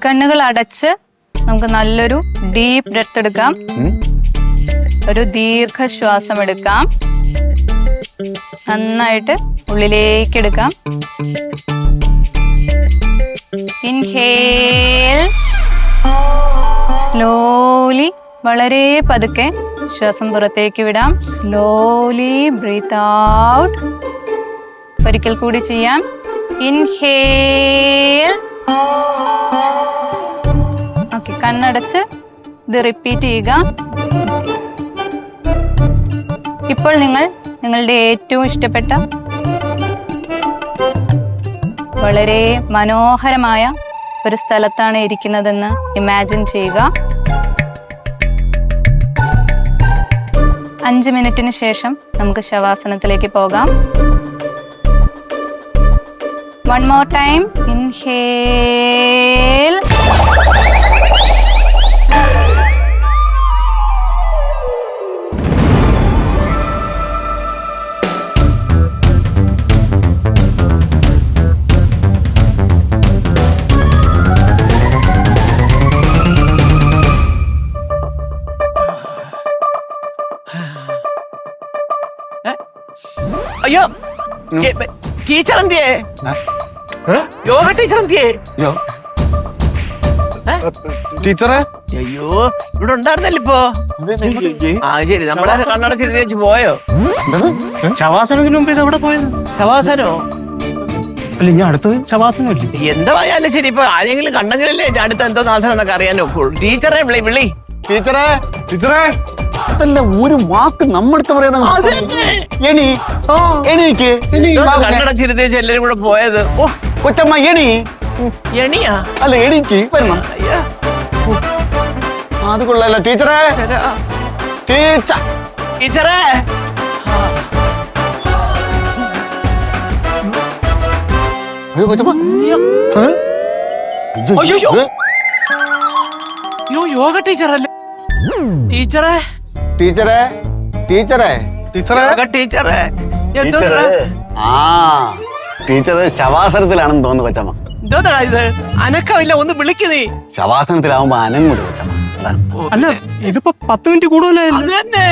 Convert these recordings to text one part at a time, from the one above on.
കണ്ണുകൾ അടച്ച് നമുക്ക് നല്ലൊരു ഡീപ്പ് ബ്രെത്ത് എടുക്കാം. ഒരു ദീർഘശ്വാസം എടുക്കാം. നന്നായിട്ട് ഉള്ളിലേക്ക് എടുക്കാം. ഇൻഹേൽ. സ്ലോലി, വളരെ പതുക്കെ ശ്വാസം പുറത്തേക്ക് വിടാം. Slowly breathe out. ഒരിക്കൽ കൂടി ചെയ്യാം. ഇൻഹേൽ. ഓക്കെ, കണ്ണടച്ച് ഇത് റിപ്പീറ്റ് ചെയ്യുക. ഇപ്പോൾ നിങ്ങൾ നിങ്ങളുടെ ഏറ്റവും ഇഷ്ടപ്പെട്ട വളരെ മനോഹരമായ ഒരു സ്ഥലത്താണ് ഇരിക്കുന്നതെന്ന് ഇമാജിൻ ചെയ്യുക. 5 മിനിറ്റിന് ശേഷം നമുക്ക് ശവാസനത്തിലേക്ക് പോകാം. One more time. Inhale. അയ്യോ, ടീച്ചർ എന്തിയേ? യോഗ ടീച്ചർ എന്തിയേ? ടീച്ചറെ, അയ്യോ, ഇവിടെ ഉണ്ടായിരുന്നല്ലോ ഇപ്പൊ. ആ ശരി, നമ്മളെ കണ്ണടച്ചിരുത്തി വെച്ച് പോയോ? ശവാസനത്തിന് മുമ്പ് ഇത് എവിടെ പോയത്? ശവാസനോ? അല്ല, ഞാൻ അടുത്തത് ശവാസനം ഇല്ലേ? എന്തായാലും ശരി, ഇപ്പൊ ആരെങ്കിലും കണ്ടെങ്കിലല്ലേ എന്റെ അടുത്ത് എന്തോ നാശനം എന്നൊക്കെ അറിയാൻ നോക്കുള്ളൂ. ടീച്ചറെ വിളി. ടീച്ചറെ, ടീച്ചറെ, അതല്ല ഒരു വാക്ക് നമ്മടുത്ത് പറയുന്ന എണീക്ക്. കണ്ണടച്ചിരുത്തി വെച്ച് എല്ലാരും കൂടെ പോയത്. ഓ കൊച്ചമ്മ എണീ. എണിയാ? അല്ല, എണീക്ക് വരണം. അത് കൊള്ളാല. ടീച്ചറെ, ടീച്ചറെ. കൊച്ചമ്മ, യോഗ ടീച്ചറല്ലേ? ടീച്ചറെ, ടീച്ചറെ, ടീച്ചറെ, ടീച്ചറെ, ടീച്ചറെ. ആ ടീച്ചറ് ശവാസനത്തിലാണെന്ന് തോന്നുന്നു കൊച്ചമ്മ. എന്തോന്നാ ഇത്? അനക്കമില്ല, ഒന്ന് വിളിക്കുന്നേ. ശവാസനത്തിലാവുമ്പോ അനങ്ങൂല കൊച്ചമ്മ. അല്ല, ഇതിപ്പോ 10 മിനിറ്റ് കൂടുതലായിരുന്നു. അത് തന്നെ.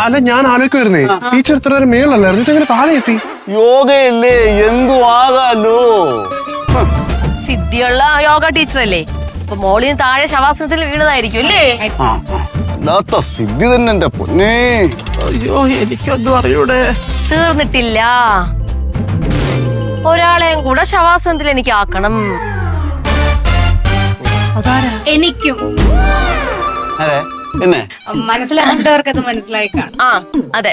അല്ല, ഞാൻ ആലോചിക്കുവായിരുന്നേ, ടീച്ചർ ഇത്ര നേരം മേളല്ലായിരുന്നു, ഇതെങ്ങനെ താഴെ എത്തി? യോഗയല്ലേ, എന്തു ആകാലോ. സിദ്ധിയുള്ള യോഗ ടീച്ചറല്ലേ? അപ്പൊ മോളിന് താഴെ ശവാസനത്തിൽ വീണതായിരിക്കും അല്ലേ? അല്ലാത്ത സിദ്ധി തന്നെ എന്റെ പൊന്നേ. അയ്യോ, എനിക്കൊന്നും അറിയൂടെ. തീർന്നിട്ടില്ല, ഒരാളെയും കൂടെ ശവാസനത്തിൽ എനിക്ക് ആക്കണം. എനിക്കും അതെ, പിന്നെ മനസ്സിലാകേണ്ടവർക്ക് അത് മനസ്സിലായി കാണും. ആ, അതെ.